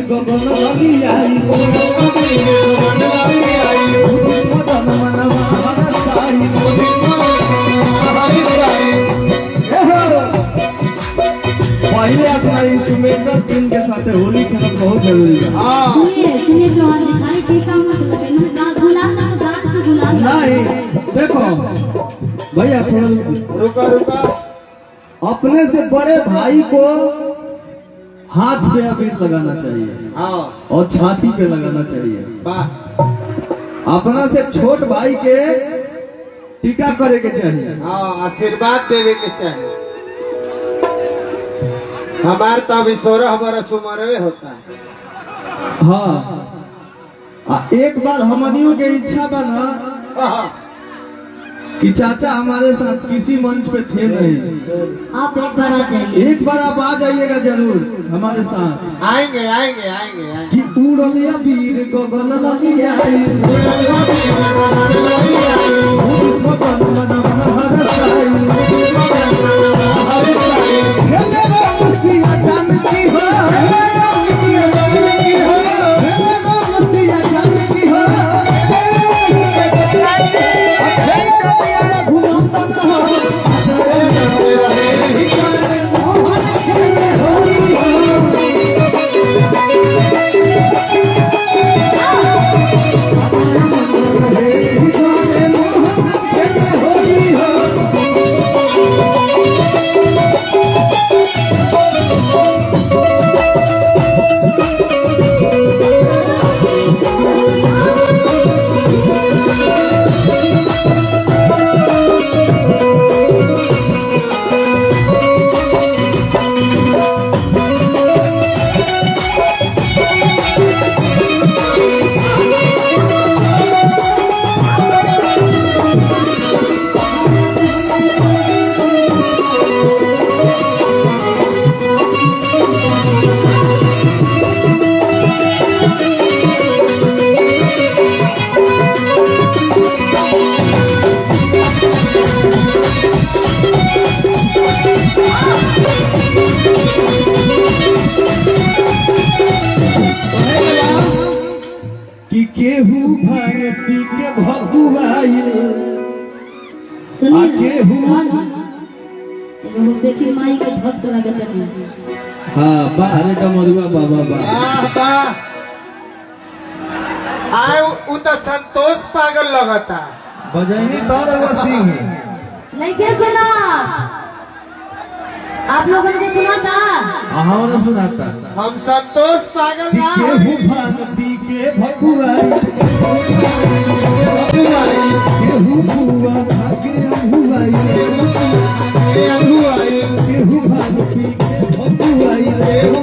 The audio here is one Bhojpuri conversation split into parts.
गगन लगी आई मदन मनवा साई पहले अपना इंस्ट्रूमेंटल टीम के साथ होली खेलना बहुत जरूरी है। सुनिए जो हम खाली टीका मत लगे ना गुलाम ना गान तो गुलाम नहीं देखो भैया थोड़ा रुका अपने से बड़े भाई को हाथ पे अबीर लगाना चाहिए और छाती पे लगाना चाहिए। अपना से छोट भाई के टीका करे के चाहिए, आशीर्वाद देवे के चाहिए। हमार तो अभी 16 बरस उम्र होता है। हाँ एक बार हमनियों के इच्छा था ना कि चाचा हमारे साथ किसी मंच पे थे नहीं, आप एक बार आ जाइए। एक बार आप आ जाइएगा जरूर हमारे साथ। आएंगे कि उड़लिया वीर गगन लगी आई मदन मनवा साई खेले रसिया जानकी हो केहू भांग पी के भगुआई केहू देखिए माई के भक्त लगत है। हाँ बाहर का मरुआ बाबा आए उ तो संतोष पागल लगता बजाइनी तार वो सिंह नहीं क्या सुना आप लोगों ने सुना था? हाँ ने सुनाता हम संतोष पागल ना केहू भांग पी के भगुआई केहू बुआ खा के अहुआई केहू भांग पी के भगुआई केहू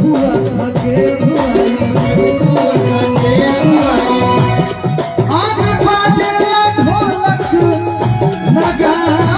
बुआ खा के अहुआई आज बाजे ढोलक नगाड़ा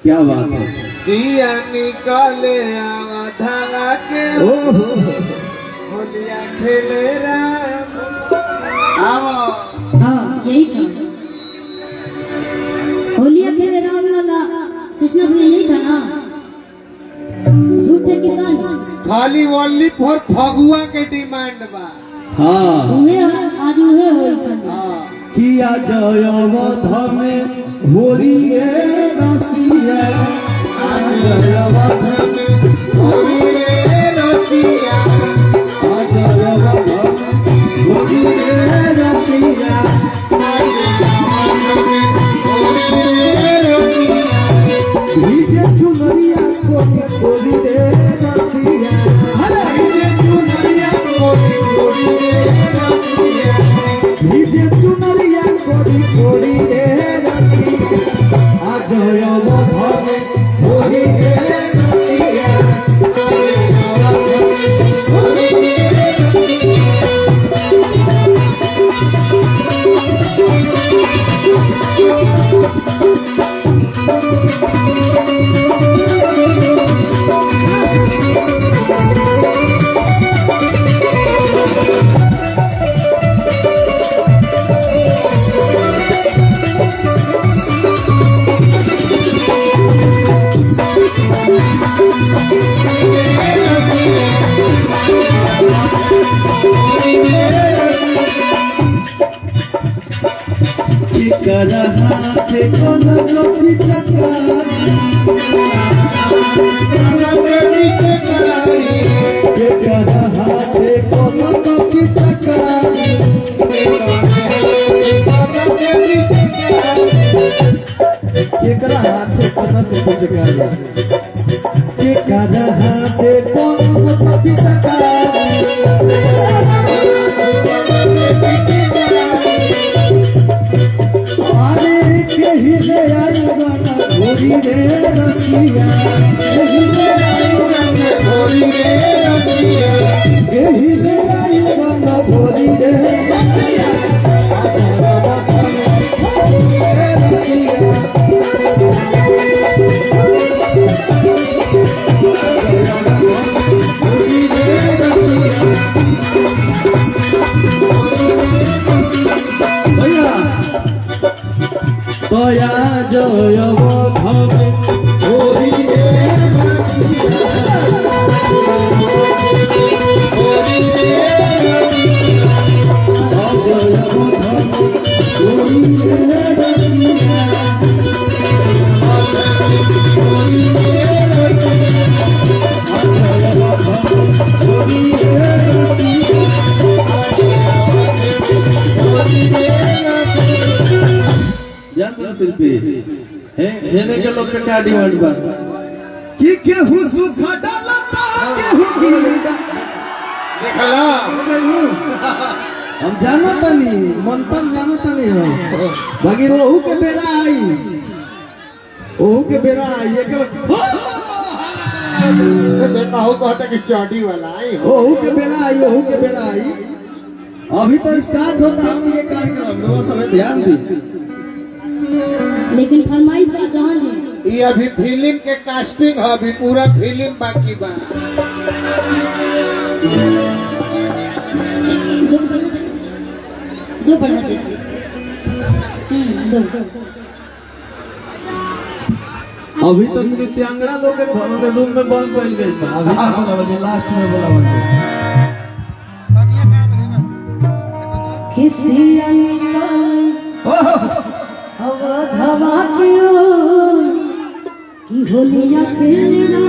क्या बात है सिया निकाले आवा धागा के होलिया खेले राम आओ हाँ यही था होलिया खेले राम वाला कृष्ण जी यही था ना झूठे किसान खाली ओनली फॉर फगुआ के डिमांड बा हाँ उन्हें आज उन्हें होली हाँ किया जय अवध में होरी रे रसिया जय अवध में होरी रे रसिया जय अवध में होरी रे रसिया भीजे चुनरिया कोरी रे रसिया भीजे चुनरिया कोरी रे रसिया भीजे चुनरिया कोरी रे रसिया जय अवध में होरी रे रसिया जय अवध में होरी रे करा हाथे कोन कपी चकारी करा हाथे कोन कपी चकारी केकरा हाथे कोन कपी चकारी केकरा हाथे कोन कपी चकारी हिले आई गाना होरी रे रसिया हिले आई गाना होरी रे रसिया हिले आई गाना होरी रे रसिया भैया जय अवध में होरी रे रसिया होरी रे रसिया जय अवध में होरी रे रसिया होरी रे रसिया जय अवध में होरी रे रसिया होरी रे शिल्पी हेने के लोग का डिमांड बा कि केहू सुखा डालता केहू गिरदा देखला हम जानत नहीं मंतन जानत नहीं हो बाकी ओहू के बेरा आई एक देखा हो कहता कि चौड़ी वाला आई हो ओहू के बेरा आई अभी तो स्टार्ट होता हम ये कार्यक्रम लोग समय ध्यान दी लेकिन फरमाइश का जान है ये अभी फिल्म के कास्टिंग है अभी पूरा फिल्म बाकी बा दो बढ़ा दे दो अभी तो नृत्यांगना लोग के घरों के रूम में बंद कर गई था अभी तक बोला बजे लास्ट में बोला बजे किसी अवधवा क्यों कि होलिया खेलना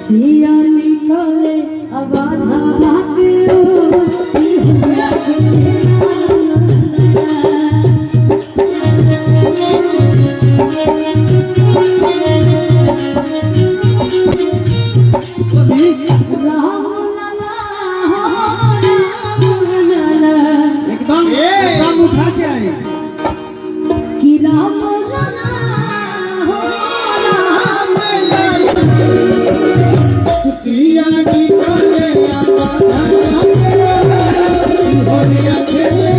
सिया निकले अवधवा क्यों कि होलिया खेलना एकदम उठा के आए कि राम लला हो राम सिया निकले होलिया खेले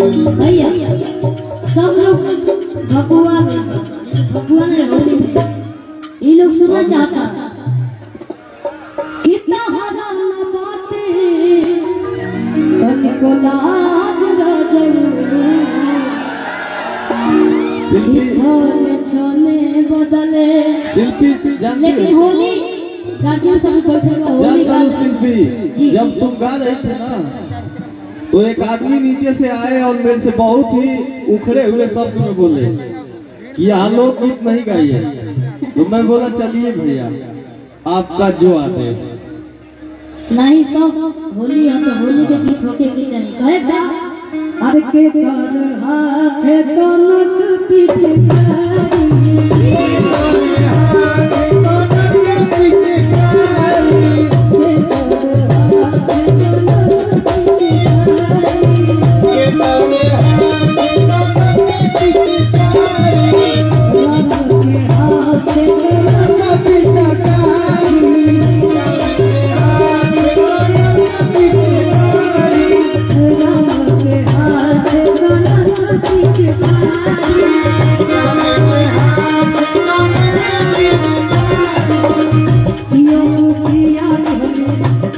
भैया सब लोग भगवा भगवान ने होली में ये लोग सुनना चाहता कितना हराम बातें कभी को लाज रजू छोने छोने बदले शिल्पी जानती लेकिन हो? होली गार्जियन सब बैठे हुआ होली जानता हूँ शिल्पी, जी। जब तुम गा रही थी ना तो एक आदमी नीचे से आए और मेरे से बहुत ही उखड़े हुए शब्द में बोले कि यहाँ लोग गीत नहीं गाइए। तो मैं बोला चलिए भैया आपका जो आदेश। नहीं सब होली है तो होली के गीत होके की नहीं कहे था अरे के कर हाथ कनक पीछे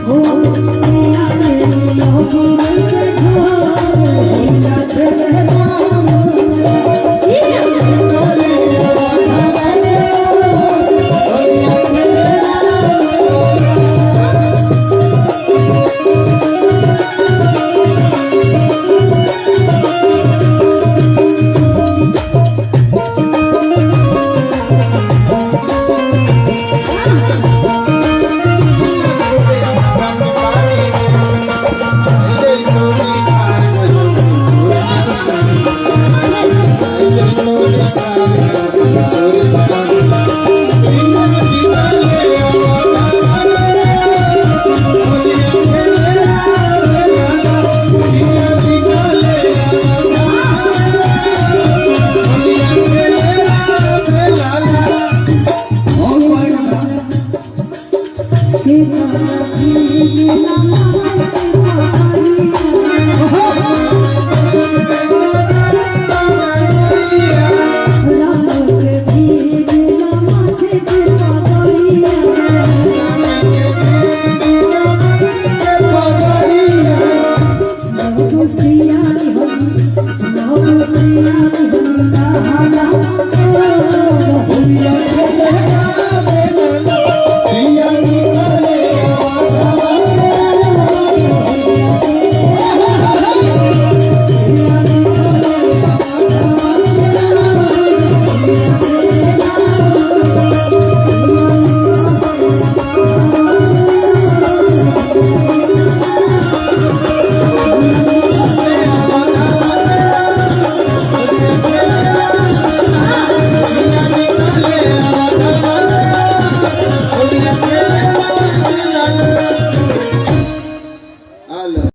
Oh,